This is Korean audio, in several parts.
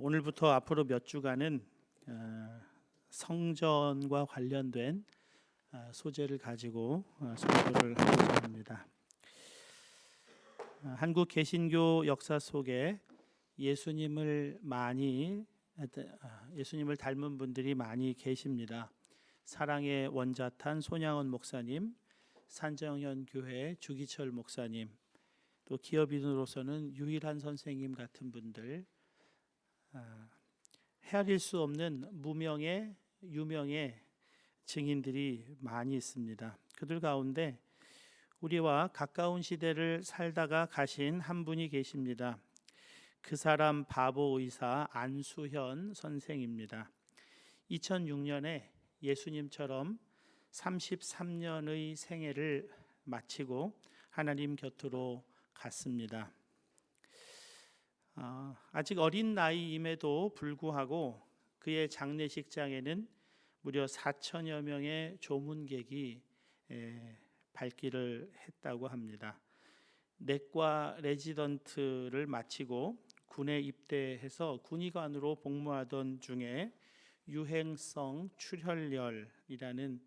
오늘부터 앞으로 몇 주간은 성전과 관련된 소재를 가지고 설교를 하고자 합니다. 한국 개신교 역사 속에 예수님을 닮은 분들이 많이 계십니다. 사랑의 원자탄 손양원 목사님, 산정현 교회 주기철 목사님, 또 기업인으로서는 유일한 선생님 같은 분들, 헤아릴 수 없는 무명의 유명의 증인들이 많이 있습니다. 그들 가운데 우리와 가까운 시대를 살다가 가신 한 분이 계십니다. 그 사람 바보 의사 안수현 선생입니다. 2006년에 예수님처럼 33년의 생애를 마치고 하나님 곁으로 갔습니다. 아직 어린 나이임에도 불구하고 그의 장례식장에는 무려 4천여 명의 조문객이 발길을 했다고 합니다. 내과 레지던트를 마치고 군에 입대해서 군의관으로 복무하던 중에 유행성 출혈열이라는,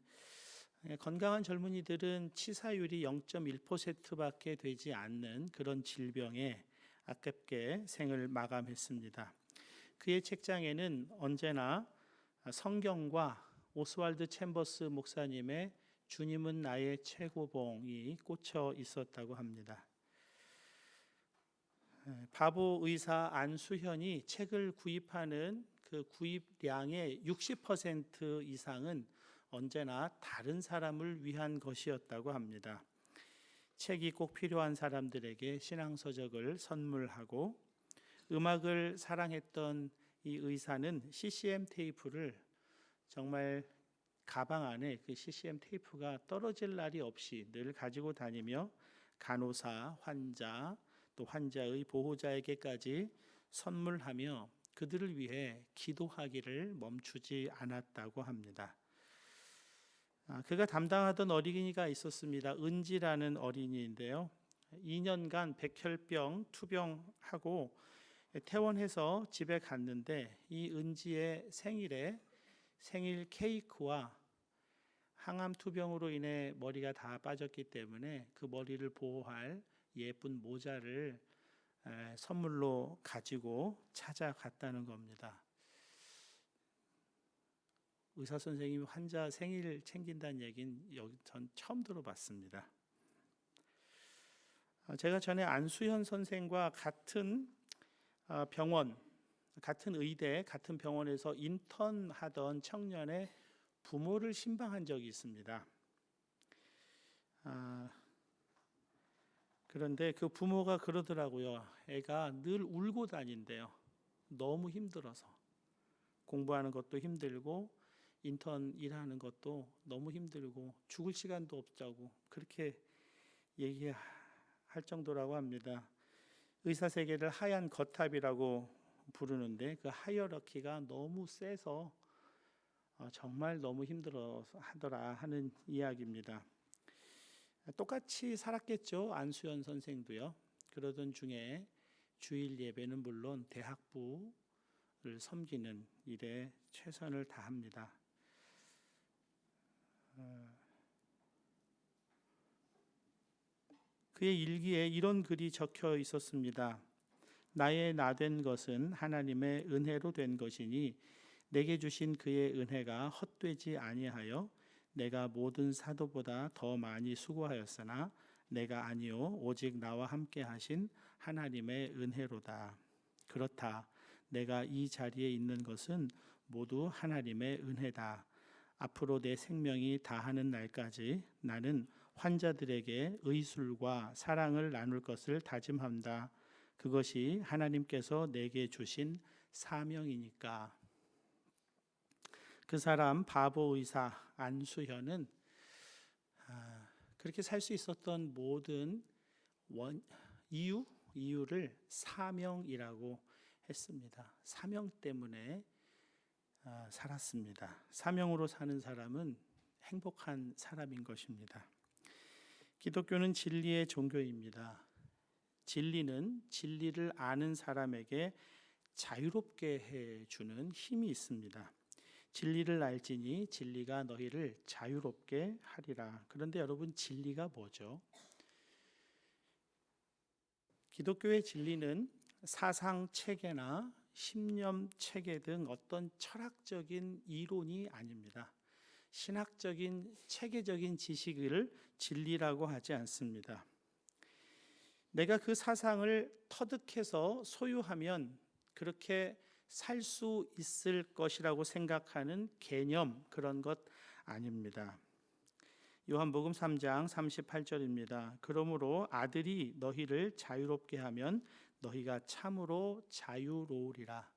건강한 젊은이들은 치사율이 0.1%밖에 되지 않는 그런 질병에 아깝게 생을 마감했습니다. 그의 책장에는 언제나 성경과 오스왈드 챔버스 목사님의 주님은 나의 최고봉이 꽂혀 있었다고 합니다. 바보 의사 안수현이 책을 구입하는 그 구입량의 60% 이상은 언제나 다른 사람을 위한 것이었다고 합니다. 책이 꼭 필요한 사람들에게 신앙서적을 선물하고, 음악을 사랑했던 이 의사는 CCM 테이프를 정말 가방 안에 그 CCM 테이프가 떨어질 날이 없이 늘 가지고 다니며 간호사, 환자, 또 환자의 보호자에게까지 선물하며 그들을 위해 기도하기를 멈추지 않았다고 합니다. 그가 담당하던 어린이가 있었습니다. 은지라는 어린이인데요. 2년간 백혈병 투병하고 퇴원해서 집에 갔는데, 이 은지의 생일에 생일 케이크와 항암 투병으로 인해 머리가 다 빠졌기 때문에 그 머리를 보호할 예쁜 모자를 선물로 가지고 찾아갔다는 겁니다. 의사 선생님이 환자 생일 챙긴다는 얘기는 전 처음 들어봤습니다. 제가 전에 안수현 선생과 같은 병원, 같은 의대, 같은 병원에서 인턴하던 청년의 부모를 신방한 적이 있습니다. 그런데 그 부모가 그러더라고요. 애가 늘 울고 다닌대요. 너무 힘들어서. 공부하는 것도 힘들고 인턴 일하는 것도 너무 힘들고 죽을 시간도 없자고 그렇게 얘기할 정도라고 합니다. 의사 세계를 하얀 거탑이라고 부르는데, 그 하이어러키가 너무 세서 정말 너무 힘들어 하더라 하는 이야기입니다. 똑같이 살았겠죠. 안수현 선생도요. 그러던 중에 주일 예배는 물론 대학부를 섬기는 일에 최선을 다합니다. 그의 일기에 이런 글이 적혀 있었습니다. 나의 나된 것은 하나님의 은혜로 된 것이니 내게 주신 그의 은혜가 헛되지 아니하여 내가 모든 사도보다 더 많이 수고하였으나 내가 아니요 오직 나와 함께 하신 하나님의 은혜로다. 그렇다. 내가 이 자리에 있는 것은 모두 하나님의 은혜다. 앞으로 내 생명이 다하는 날까지 나는 환자들에게 의술과 사랑을 나눌 것을 다짐한다. 그것이 하나님께서 내게 주신 사명이니까. 그 사람 바보 의사 안수현은 그렇게 살 수 있었던 모든 이유를 사명이라고 했습니다. 사명 때문에 살았습니다. 사명으로 사는 사람은 행복한 사람인 것입니다. 기독교는 진리의 종교입니다. 진리는 진리를 아는 사람에게 자유롭게 해주는 힘이 있습니다. 진리를 알지니 진리가 너희를 자유롭게 하리라. 그런데 여러분, 진리가 뭐죠? 기독교의 진리는 사상 체계나 신념 체계 등 어떤 철학적인 이론이 아닙니다. 신학적인 체계적인 지식을 진리라고 하지 않습니다. 내가 그 사상을 터득해서 소유하면 그렇게 살 수 있을 것이라고 생각하는 개념, 그런 것 아닙니다. 요한복음 3장 38절입니다. 그러므로 아들이 너희를 자유롭게 하면 너희가 참으로 자유로우리라.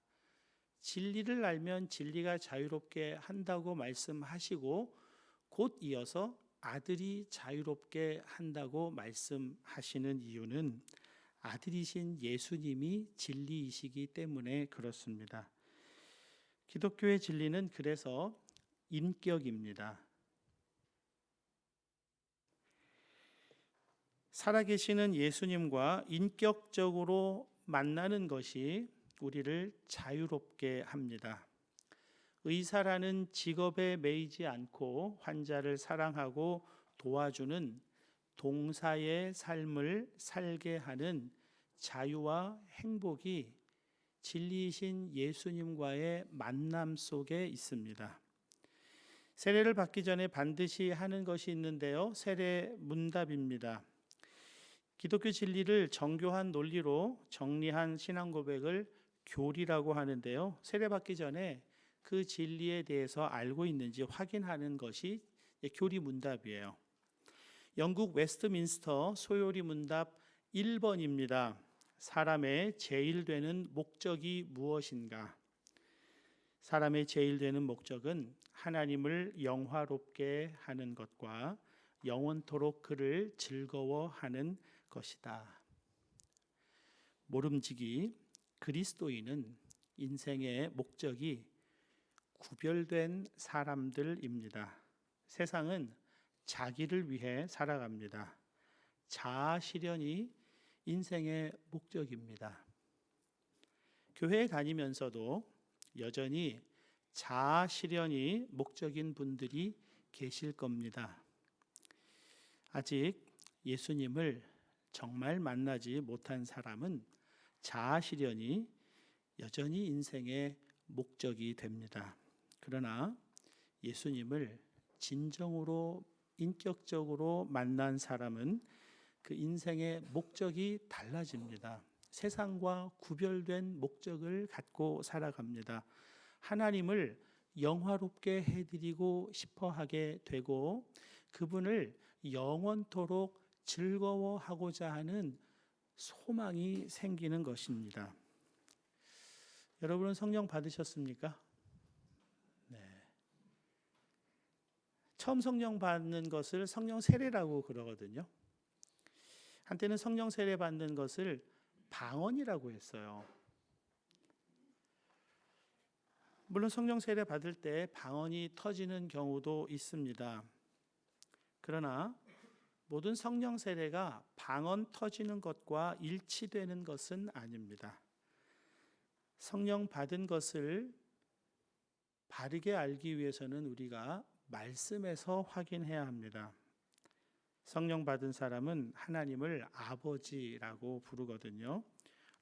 진리를 알면 진리가 자유롭게 한다고 말씀하시고 곧 이어서 아들이 자유롭게 한다고 말씀하시는 이유는 아들이신 예수님이 진리이시기 때문에 그렇습니다. 기독교의 진리는 그래서 인격입니다. 살아계시는 예수님과 인격적으로 만나는 것이 우리를 자유롭게 합니다. 의사라는 직업에 매이지 않고 환자를 사랑하고 도와주는 동사의 삶을 살게 하는 자유와 행복이 진리이신 예수님과의 만남 속에 있습니다. 세례를 받기 전에 반드시 하는 것이 있는데요. 세례 문답입니다. 기독교 진리를 정교한 논리로 정리한 신앙 고백을 교리라고 하는데요. 세례 받기 전에 그 진리에 대해서 알고 있는지 확인하는 것이 교리 문답이에요. 영국 웨스트민스터 소요리 문답 1번입니다. 사람의 제일 되는 목적이 무엇인가? 사람의 제일 되는 목적은 하나님을 영화롭게 하는 것과 영원토록 그를 즐거워하는 것이다. 모름지기 그리스도인은 인생의 목적이 구별된 사람들입니다. 세상은 자기를 위해 살아갑니다. 자아 실현이 인생의 목적입니다. 교회에 다니면서도 여전히 자아 실현이 목적인 분들이 계실 겁니다. 아직 예수님을 정말 만나지 못한 사람은 자아 실현이 여전히 인생의 목적이 됩니다. 그러나 예수님을 진정으로 인격적으로 만난 사람은 그 인생의 목적이 달라집니다. 세상과 구별된 목적을 갖고 살아갑니다. 하나님을 영화롭게 해드리고 싶어 하게 되고 그분을 영원토록 즐거워하고자 하는 소망이 생기는 것입니다. 여러분은 성령 받으셨습니까? 네. 처음 성령 받는 것을 성령 세례라고 그러거든요. 한때는 성령 세례 받는 것을 방언이라고 했어요. 물론 성령 세례 받을 때 방언이 터지는 경우도 있습니다. 그러나 모든 성령 세례가 방언 터지는 것과 일치되는 것은 아닙니다. 성령 받은 것을 바르게 알기 위해서는 우리가 말씀에서 확인해야 합니다. 성령 받은 사람은 하나님을 아버지라고 부르거든요.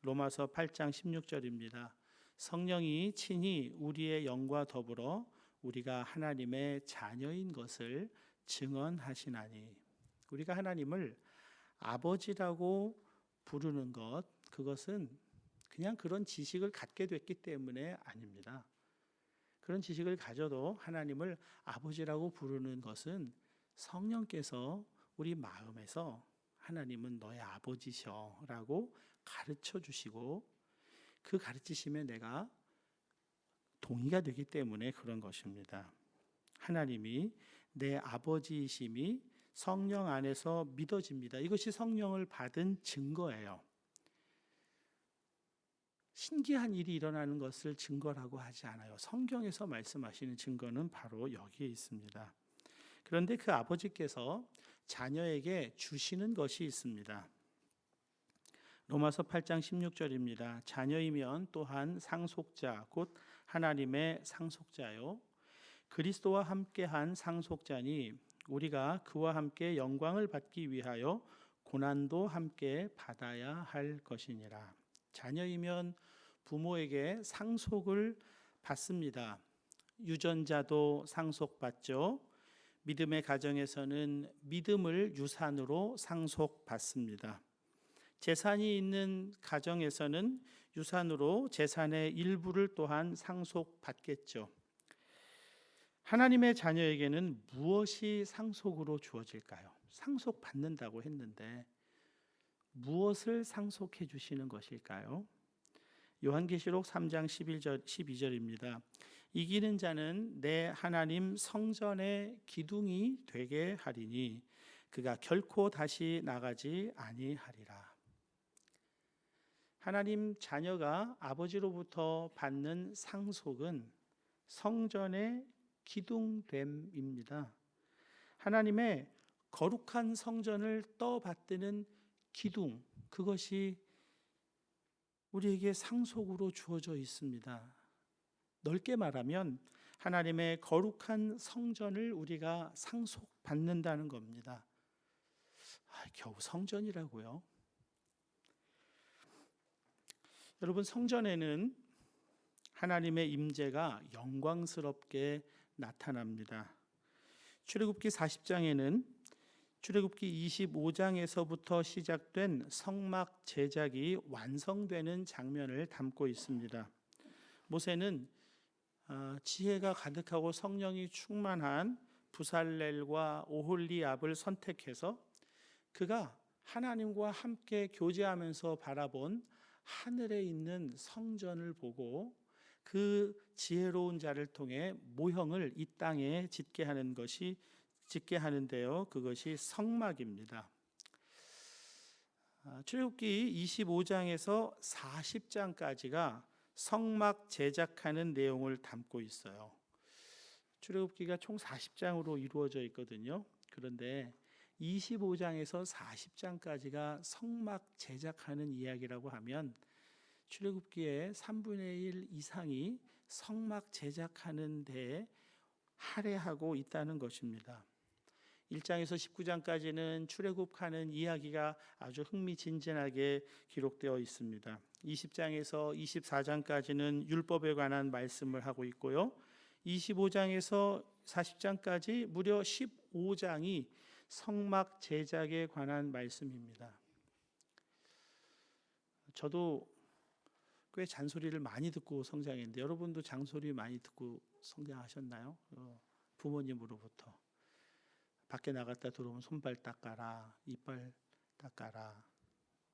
로마서 8장 16절입니다. 성령이 친히 우리의 영과 더불어 우리가 하나님의 자녀인 것을 증언하시나니. 우리가 하나님을 아버지라고 부르는 것, 그것은 그냥 그런 지식을 갖게 됐기 때문에 아닙니다. 그런 지식을 가져도 하나님을 아버지라고 부르는 것은 성령께서 우리 마음에서 하나님은 너의 아버지셔라고 가르쳐 주시고 그 가르치심에 내가 동의가 되기 때문에 그런 것입니다. 하나님이 내 아버지이심이 성령 안에서 믿어집니다. 이것이 성령을 받은 증거예요. 신기한 일이 일어나는 것을 증거라고 하지 않아요. 성경에서 말씀하시는 증거는 바로 여기에 있습니다. 그런데 그 아버지께서 자녀에게 주시는 것이 있습니다. 로마서 8장 16절입니다. 자녀이면 또한 상속자 곧 하나님의 상속자요 그리스도와 함께한 상속자니 우리가 그와 함께 영광을 받기 위하여 고난도 함께 받아야 할 것이니라. 자녀이면 부모에게 상속을 받습니다. 유전자도 상속받죠. 믿음의 가정에서는 믿음을 유산으로 상속받습니다. 재산이 있는 가정에서는 유산으로 재산의 일부를 또한 상속받겠죠. 하나님의 자녀에게는 무엇이 상속으로 주어질까요? 상속받는다고 했는데 무엇을 상속해 주시는 것일까요? 요한계시록 3장 12절입니다. 이기는 자는 내 하나님 성전의 기둥이 되게 하리니 그가 결코 다시 나가지 아니하리라. 하나님 자녀가 아버지로부터 받는 상속은 성전의 기둥됨입니다. 하나님의 거룩한 성전을 떠받드는 기둥, 그것이 우리에게 상속으로 주어져 있습니다. 넓게 말하면 하나님의 거룩한 성전을 우리가 상속받는다는 겁니다. 겨우 성전이라고요? 여러분, 성전에는 하나님의 임재가 영광스럽게 나타납니다. 출애굽기 40장에는 출애굽기 25장에서부터 시작된 성막 제작이 완성되는 장면을 담고 있습니다. 모세는 지혜가 가득하고 성령이 충만한 부살렐과 오홀리압을 선택해서 그가 하나님과 함께 교제하면서 바라본 하늘에 있는 성전을 보고 그 지혜로운 자를 통해 모형을 이 땅에 짓게 하는데요. 그것이 성막입니다. 출애굽기 25장에서 40장까지가 성막 제작하는 내용을 담고 있어요. 출애굽기가 총 40장으로 이루어져 있거든요. 그런데 25장에서 40장까지가 성막 제작하는 이야기라고 하면 출애굽기의 3분의 1 이상이 성막 제작하는 데에 할애하고 있다는 것입니다. 1장에서 19장까지는 출애굽하는 이야기가 아주 흥미진진하게 기록되어 있습니다. 20장에서 24장까지는 율법에 관한 말씀을 하고 있고요. 25장에서 40장까지 무려 15장이 성막 제작에 관한 말씀입니다. 저도 꽤 잔소리를 많이 듣고 성장했는데 여러분도 잔소리 많이 듣고 성장하셨나요? 부모님으로부터. 밖에 나갔다 들어오면 손발 닦아라, 이빨 닦아라.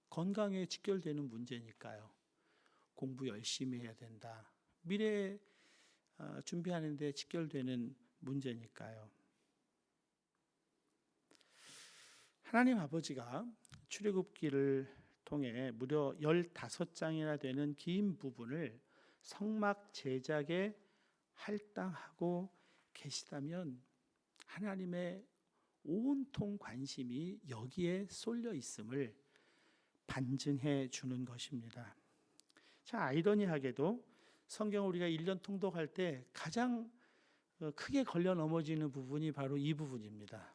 건강에 직결되는 문제니까요. 공부 열심히 해야 된다. 미래 준비하는 데 직결되는 문제니까요. 하나님 아버지가 출애굽기를 통해 무려 15장이나 되는 긴 부분을 성막 제작에 할당하고 계시다면 하나님의 온통 관심이 여기에 쏠려 있음을 반증해 주는 것입니다. 자, 아이러니하게도 성경 우리가 1년 통독할 때 가장 크게 걸려 넘어지는 부분이 바로 이 부분입니다.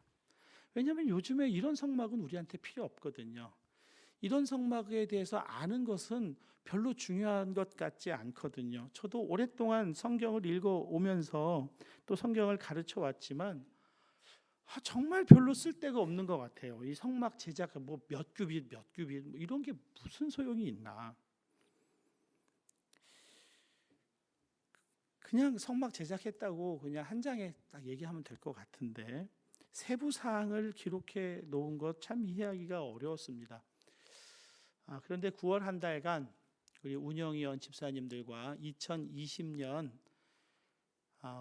왜냐하면 요즘에 이런 성막은 우리한테 필요 없거든요. 이런 성막에 대해서 아는 것은 별로 중요한 것 같지 않거든요. 저도 오랫동안 성경을 읽어오면서 또 성경을 가르쳐 왔지만 정말 별로 쓸데가 없는 것 같아요. 이 성막 제작 몇 규빗 이런 게 무슨 소용이 있나. 그냥 성막 제작했다고 그냥 한 장에 딱 얘기하면 될 것 같은데 세부 사항을 기록해 놓은 것 참 이해하기가 어려웠습니다. 그런데 9월 한 달간 우리 운영위원 집사님들과 2020년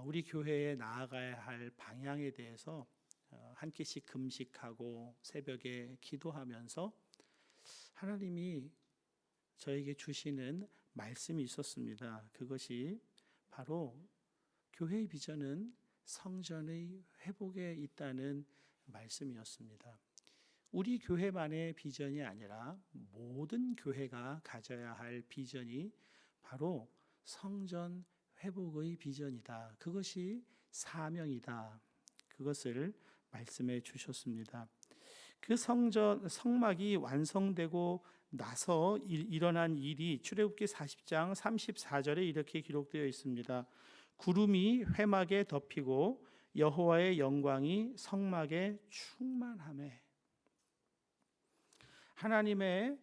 우리 교회에 나아가야 할 방향에 대해서 한 끼씩 금식하고 새벽에 기도하면서 하나님이 저에게 주시는 말씀이 있었습니다. 그것이 바로 교회의 비전은 성전의 회복에 있다는 말씀이었습니다. 우리 교회만의 비전이 아니라 모든 교회가 가져야 할 비전이 바로 성전 회복의 비전이다. 그것이 사명이다. 그것을 말씀해 주셨습니다. 그 성막이 완성되고 나서 일어난 일이 출애굽기 40장 34절에 이렇게 기록되어 있습니다. 구름이 회막에 덮이고 여호와의 영광이 성막에 충만하매. 하나님의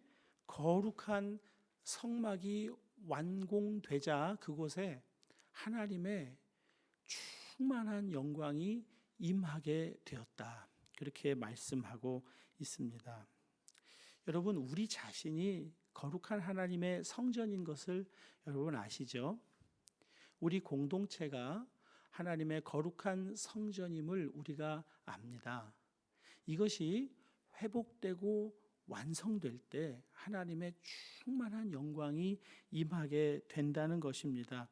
거룩한 성막이 완공되자 그곳에 하나님의 충만한 영광이 임하게 되었다. 그렇게 말씀하고 있습니다. 여러분, 우리 자신이 거룩한 하나님의 성전인 것을 여러분 아시죠? 우리 공동체가 하나님의 거룩한 성전임을 우리가 압니다. 이것이 회복되고 완성될 때 하나님의 충만한 영광이 임하게 된다는 것입니다.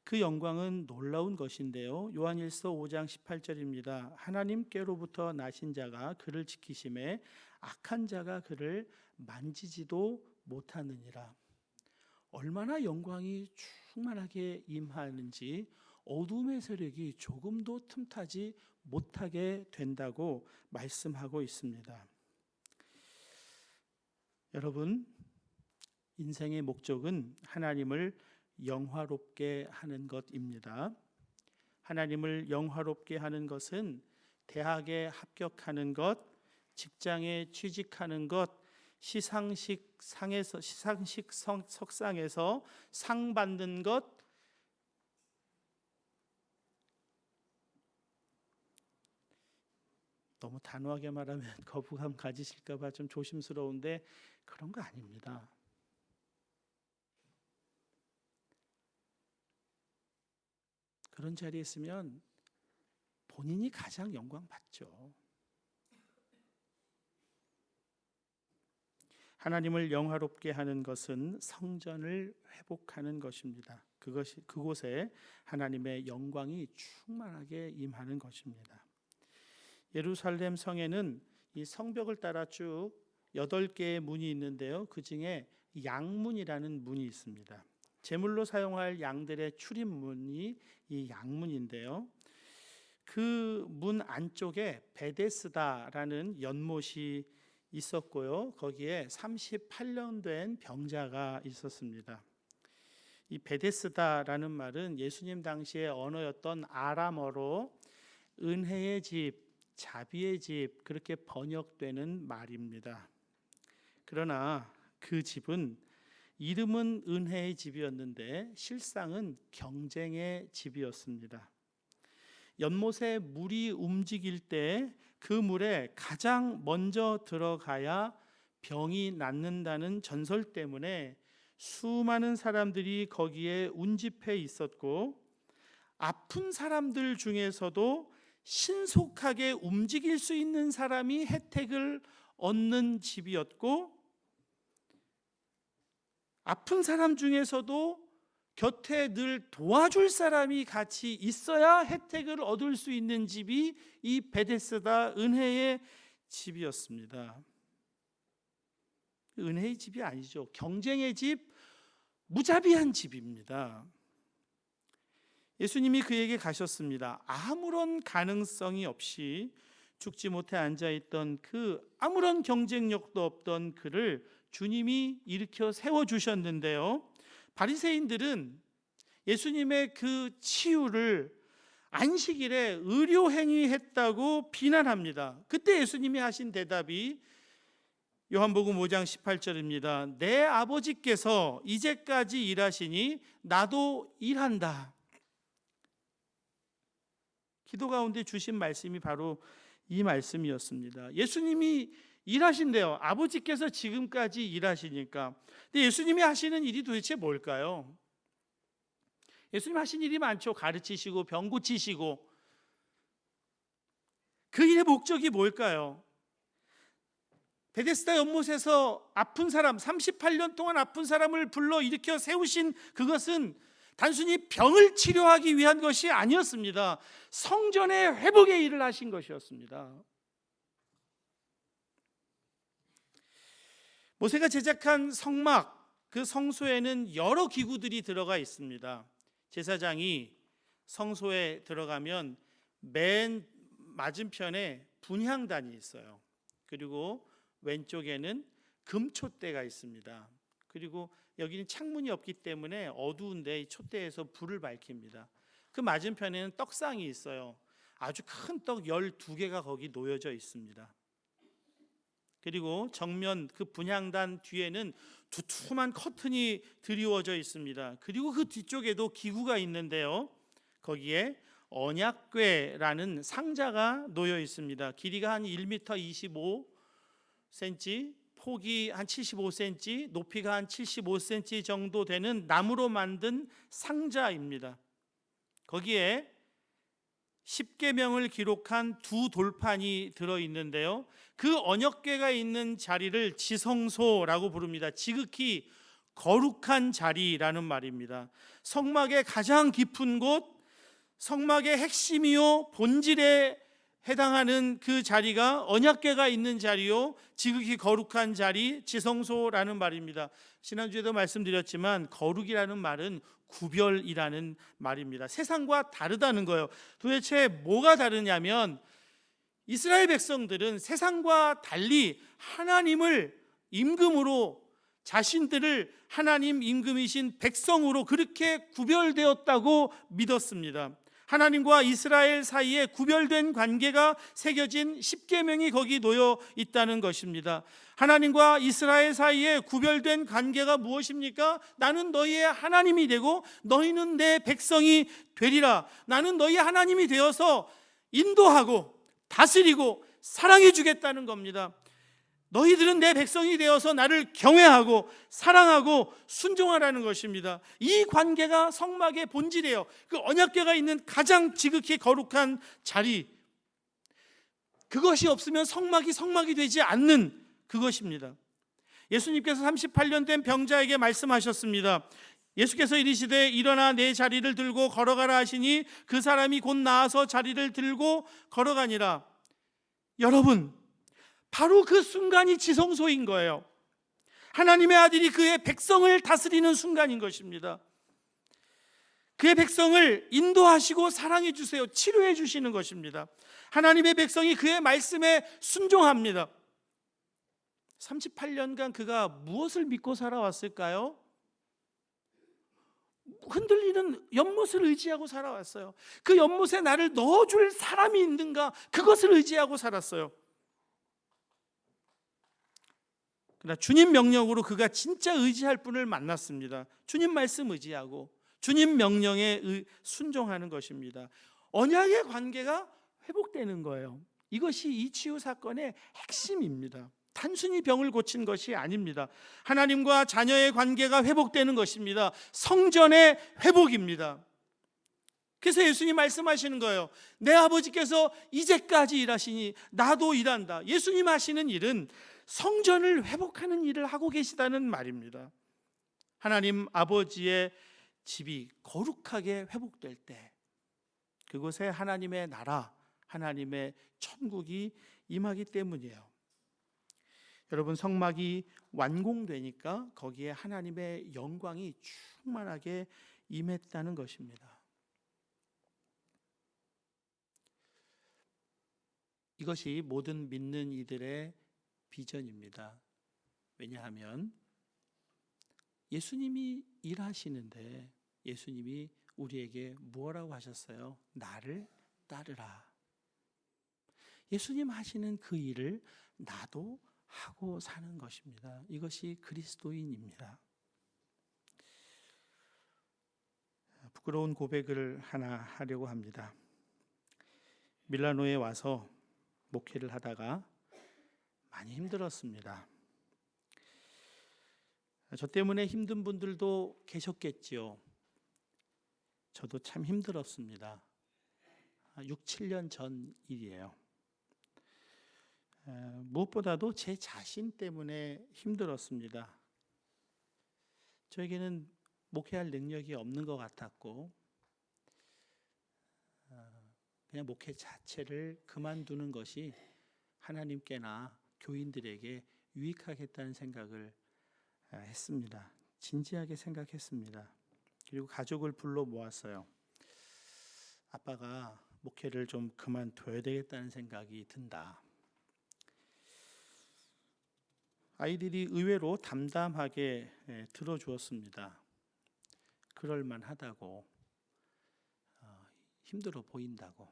그 영광은 놀라운 것인데요. 요한일서 5장 18절입니다. 하나님께로부터 나신 자가 그를 지키심에 악한 자가 그를 만지지도 못하느니라. 얼마나 영광이 충만하게 임하는지 어둠의 세력이 조금도 틈타지 못하게 된다고 말씀하고 있습니다. 여러분, 인생의 목적은 하나님을 영화롭게 하는 것입니다. 하나님을 영화롭게 하는 것은 대학에 합격하는 것, 직장에 취직하는 것, 시상식 석상에서 상 받는 것, 너무 단호하게 말하면 거부감 가지실까 봐 좀 조심스러운데 그런 거 아닙니다. 그런 자리에 있으면 본인이 가장 영광 받죠. 하나님을 영화롭게 하는 것은 성전을 회복하는 것입니다. 그곳에 하나님의 영광이 충만하게 임하는 것입니다. 예루살렘 성에는 이 성벽을 따라 쭉 8개의 문이 있는데요. 그 중에 양문이라는 문이 있습니다. 제물로 사용할 양들의 출입문이 이 양문인데요. 그 문 안쪽에 베데스다라는 연못이 있었고요. 거기에 38년 된 병자가 있었습니다. 이 베데스다라는 말은 예수님 당시의 언어였던 아람어로 은혜의 집, 자비의 집 그렇게 번역되는 말입니다. 그러나 그 집은 이름은 은혜의 집이었는데 실상은 경쟁의 집이었습니다. 연못에 물이 움직일 때 그 물에 가장 먼저 들어가야 병이 낫는다는 전설 때문에 수많은 사람들이 거기에 운집해 있었고, 아픈 사람들 중에서도 신속하게 움직일 수 있는 사람이 혜택을 얻는 집이었고, 아픈 사람 중에서도 곁에 늘 도와줄 사람이 같이 있어야 혜택을 얻을 수 있는 집이 이 베데스다 은혜의 집이었습니다. 은혜의 집이 아니죠. 경쟁의 집, 무자비한 집입니다. 예수님이 그에게 가셨습니다. 아무런 가능성이 없이 죽지 못해 앉아있던 그 아무런 경쟁력도 없던 그를 주님이 일으켜 세워주셨는데요. 바리새인들은 예수님의 그 치유를 안식일에 의료행위했다고 비난합니다. 그때 예수님이 하신 대답이 요한복음 5장 18절입니다. 내 아버지께서 이제까지 일하시니 나도 일한다. 기도 가운데 주신 말씀이 바로 이 말씀이었습니다. 예수님이 일하신대요. 아버지께서 지금까지 일하시니까. 근데 예수님이 하시는 일이 도대체 뭘까요? 예수님 하신 일이 많죠. 가르치시고 병 고치시고. 그 일의 목적이 뭘까요? 베데스다 연못에서 아픈 사람, 38년 동안 아픈 사람을 불러 일으켜 세우신 그것은 단순히 병을 치료하기 위한 것이 아니었습니다. 성전의 회복의 일을 하신 것이었습니다. 모세가 제작한 성막, 그 성소에는 여러 기구들이 들어가 있습니다. 제사장이 성소에 들어가면 맨 맞은편에 분향단이 있어요. 그리고 왼쪽에는 금촛대가 있습니다. 그리고 여기는 창문이 없기 때문에 어두운데 이 촛대에서 불을 밝힙니다. 그 맞은편에는 떡상이 있어요. 아주 큰 떡 12개가 거기 놓여져 있습니다. 그리고 정면 그 분향단 뒤에는 두툼한 커튼이 드리워져 있습니다. 그리고 그 뒤쪽에도 기구가 있는데요, 거기에 언약궤라는 상자가 놓여 있습니다. 길이가 한 1m 25cm, 폭이 한 75cm, 높이가 한 75cm 정도 되는 나무로 만든 상자입니다. 거기에 십계명을 기록한 두 돌판이 들어있는데요, 그 언약궤가 있는 자리를 지성소라고 부릅니다. 지극히 거룩한 자리라는 말입니다. 성막의 가장 깊은 곳, 성막의 핵심이요 본질에 해당하는 그 자리가 언약궤가 있는 자리요 지극히 거룩한 자리, 지성소라는 말입니다. 지난주에도 말씀드렸지만 거룩이라는 말은 구별이라는 말입니다. 세상과 다르다는 거예요. 도대체 뭐가 다르냐면, 이스라엘 백성들은 세상과 달리 하나님을 임금으로, 자신들을 하나님 임금이신 백성으로 그렇게 구별되었다고 믿었습니다. 하나님과 이스라엘 사이에 구별된 관계가 새겨진 십계명이 거기 놓여 있다는 것입니다. 하나님과 이스라엘 사이에 구별된 관계가 무엇입니까? 나는 너희의 하나님이 되고 너희는 내 백성이 되리라. 나는 너희의 하나님이 되어서 인도하고 다스리고 사랑해 주겠다는 겁니다. 너희들은 내 백성이 되어서 나를 경외하고 사랑하고 순종하라는 것입니다. 이 관계가 성막의 본질이에요. 그 언약궤가 있는 가장 지극히 거룩한 자리, 그것이 없으면 성막이 되지 않는 그것입니다. 예수님께서 38년 된 병자에게 말씀하셨습니다. 예수께서 이르시되 일어나 내 자리를 들고 걸어가라 하시니 그 사람이 곧 나아서 자리를 들고 걸어가니라. 여러분, 바로 그 순간이 지성소인 거예요. 하나님의 아들이 그의 백성을 다스리는 순간인 것입니다. 그의 백성을 인도하시고 사랑해 주세요, 치료해 주시는 것입니다. 하나님의 백성이 그의 말씀에 순종합니다. 38년간 그가 무엇을 믿고 살아왔을까요? 흔들리는 연못을 의지하고 살아왔어요. 그 연못에 나를 넣어줄 사람이 있는가, 그것을 의지하고 살았어요. 그러나 주님 명령으로 그가 진짜 의지할 분을 만났습니다. 주님 말씀 의지하고 주님 명령에 순종하는 것입니다. 언약의 관계가 회복되는 거예요. 이것이 이 치유 사건의 핵심입니다. 단순히 병을 고친 것이 아닙니다. 하나님과 자녀의 관계가 회복되는 것입니다. 성전의 회복입니다. 그래서 예수님 말씀하시는 거예요. 내 아버지께서 이제까지 일하시니 나도 일한다. 예수님 하시는 일은 성전을 회복하는 일을 하고 계시다는 말입니다. 하나님 아버지의 집이 거룩하게 회복될 때 그곳에 하나님의 나라, 하나님의 천국이 임하기 때문이에요. 여러분, 성막이 완공되니까 거기에 하나님의 영광이 충만하게 임했다는 것입니다. 이것이 모든 믿는 이들의 비전입니다. 왜냐하면 예수님이 일하시는데 예수님이 우리에게 무엇라고 하셨어요? 나를 따르라. 예수님 하시는 그 일을 나도 하고 사는 것입니다. 이것이 그리스도인입니다. 부끄러운 고백을 하나 하려고 합니다. 밀라노에 와서 목회를 하다가 많이 힘들었습니다. 저 때문에 힘든 분들도 계셨겠지요. 저도 참 힘들었습니다. 6, 7년 전 일이에요. 무엇보다도 제 자신 때문에 힘들었습니다. 저에게는 목회할 능력이 없는 것 같았고 그냥 목회 자체를 그만두는 것이 하나님께나 교인들에게 유익하겠다는 생각을 했습니다. 진지하게 생각했습니다. 그리고 가족을 불러 모았어요. 아빠가 목회를 좀 그만둬야 되겠다는 생각이 든다. 아이들이 의외로 담담하게 들어주었습니다. 그럴 만하다고, 힘들어 보인다고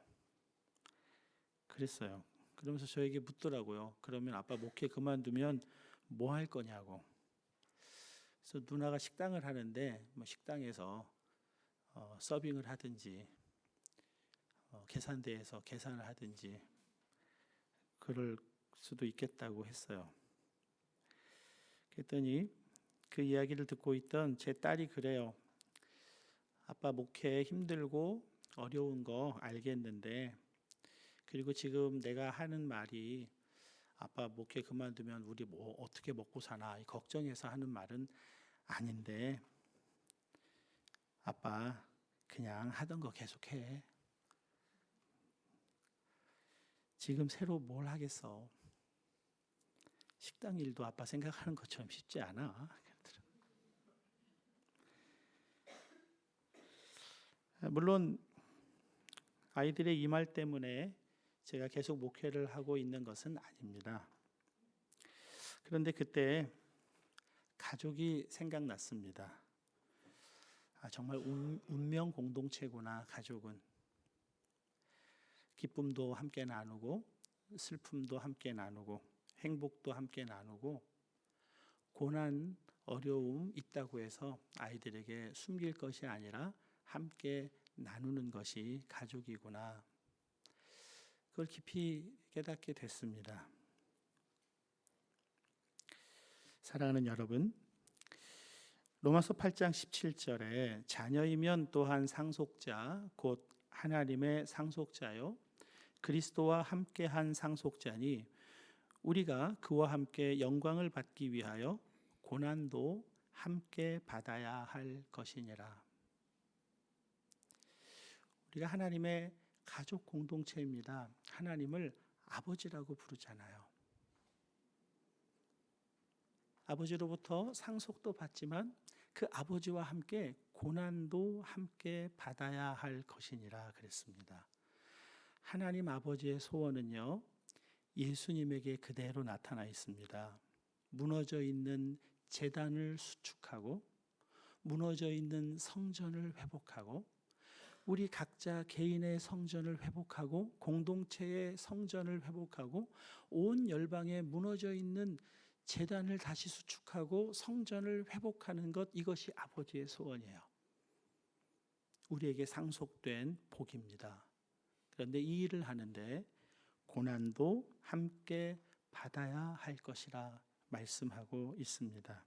그랬어요. 그러면서 저에게 묻더라고요. 그러면 아빠 목회 그만두면 뭐 할 거냐고. 그래서 누나가 식당을 하는데 식당에서 서빙을 하든지 계산대에서 계산을 하든지 그럴 수도 있겠다고 했어요. 그랬더니 그 이야기를 듣고 있던 제 딸이 그래요. 아빠 목회 힘들고 어려운 거 알겠는데, 그리고 지금 내가 하는 말이 아빠 목회 그만두면 우리 뭐 어떻게 먹고 사나 걱정해서 하는 말은 아닌데, 아빠 그냥 하던 거 계속해. 지금 새로 뭘 하겠어. 식당 일도 아빠 생각하는 것처럼 쉽지 않아. 물론 아이들의 이 말 때문에 제가 계속 목회를 하고 있는 것은 아닙니다. 그런데 그때 가족이 생각났습니다. 정말 운명 공동체구나. 가족은 기쁨도 함께 나누고 슬픔도 함께 나누고 행복도 함께 나누고 고난 어려움 있다고 해서 아이들에게 숨길 것이 아니라 함께 나누는 것이 가족이구나. 그걸 깊이 깨닫게 됐습니다. 사랑하는 여러분, 로마서 8장 17절에 자녀이면 또한 상속자 곧 하나님의 상속자요 그리스도와 함께한 상속자니 우리가 그와 함께 영광을 받기 위하여 고난도 함께 받아야 할 것이니라. 우리가 하나님의 가족 공동체입니다. 하나님을 아버지라고 부르잖아요. 아버지로부터 상속도 받지만 그 아버지와 함께 고난도 함께 받아야 할 것이니라 그랬습니다. 하나님 아버지의 소원은요, 예수님에게 그대로 나타나 있습니다. 무너져 있는 제단을 수축하고 무너져 있는 성전을 회복하고 우리 각자 개인의 성전을 회복하고 공동체의 성전을 회복하고 온 열방에 무너져 있는 제단을 다시 수축하고 성전을 회복하는 것, 이것이 아버지의 소원이에요. 우리에게 상속된 복입니다. 그런데 이 일을 하는데 고난도 함께 받아야 할 것이라 말씀하고 있습니다.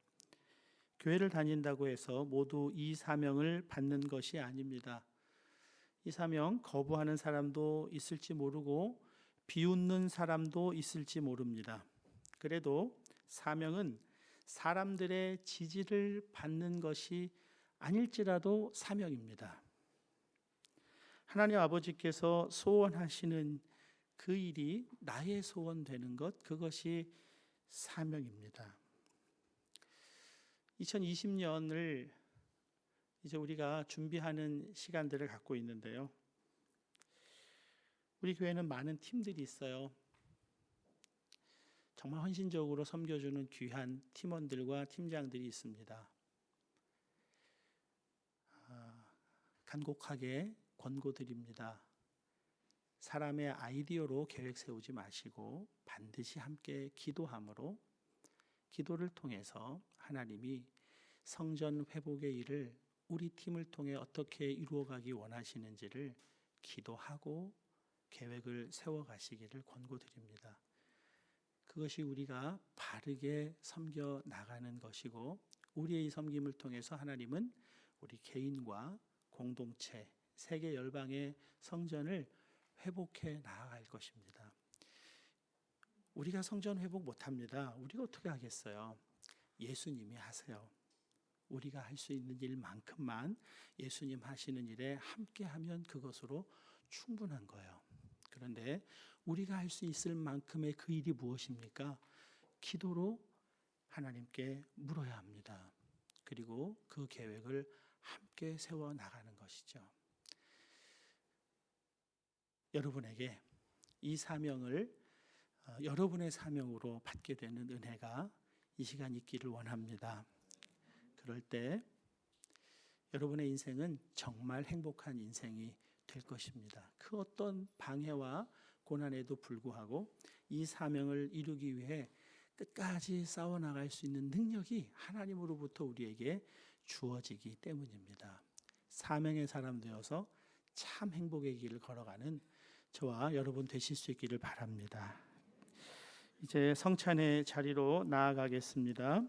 교회를 다닌다고 해서 모두 이 사명을 받는 것이 아닙니다. 이 사명 거부하는 사람도 있을지 모르고 비웃는 사람도 있을지 모릅니다. 그래도 사명은 사람들의 지지를 받는 것이 아닐지라도 사명입니다. 하나님 아버지께서 소원하시는 그 일이 나의 소원 되는 것, 그것이 사명입니다. 2020년을 이제 우리가 준비하는 시간들을 갖고 있는데요. 우리 교회는 많은 팀들이 있어요. 정말 헌신적으로 섬겨주는 귀한 팀원들과 팀장들이 있습니다. 간곡하게 권고드립니다. 사람의 아이디어로 계획 세우지 마시고 반드시 함께 기도함으로 기도를 통해서 하나님이 성전 회복의 일을 우리 팀을 통해 어떻게 이루어가기 원하시는지를 기도하고 계획을 세워가시기를 권고드립니다. 그것이 우리가 바르게 섬겨 나가는 것이고 우리의 섬김을 통해서 하나님은 우리 개인과 공동체, 세계 열방의 성전을 회복해 나아갈 것입니다. 우리가 성전 회복 못합니다. 우리가 어떻게 하겠어요? 예수님이 하세요. 우리가 할 수 있는 일만큼만 예수님 하시는 일에 함께하면 그것으로 충분한 거예요. 그런데 우리가 할 수 있을 만큼의 그 일이 무엇입니까? 기도로 하나님께 물어야 합니다. 그리고 그 계획을 함께 세워 나가는 것이죠. 여러분에게 이 사명을 여러분의 사명으로 받게 되는 은혜가 이 시간 있기를 원합니다. 그럴 때 여러분의 인생은 정말 행복한 인생이 될 것입니다. 그 어떤 방해와 고난에도 불구하고 이 사명을 이루기 위해 끝까지 싸워나갈 수 있는 능력이 하나님으로부터 우리에게 주어지기 때문입니다. 사명의 사람 되어서 참 행복의 길을 걸어가는 저와 여러분 되실 수 있기를 바랍니다. 이제 성찬의 자리로 나아가겠습니다.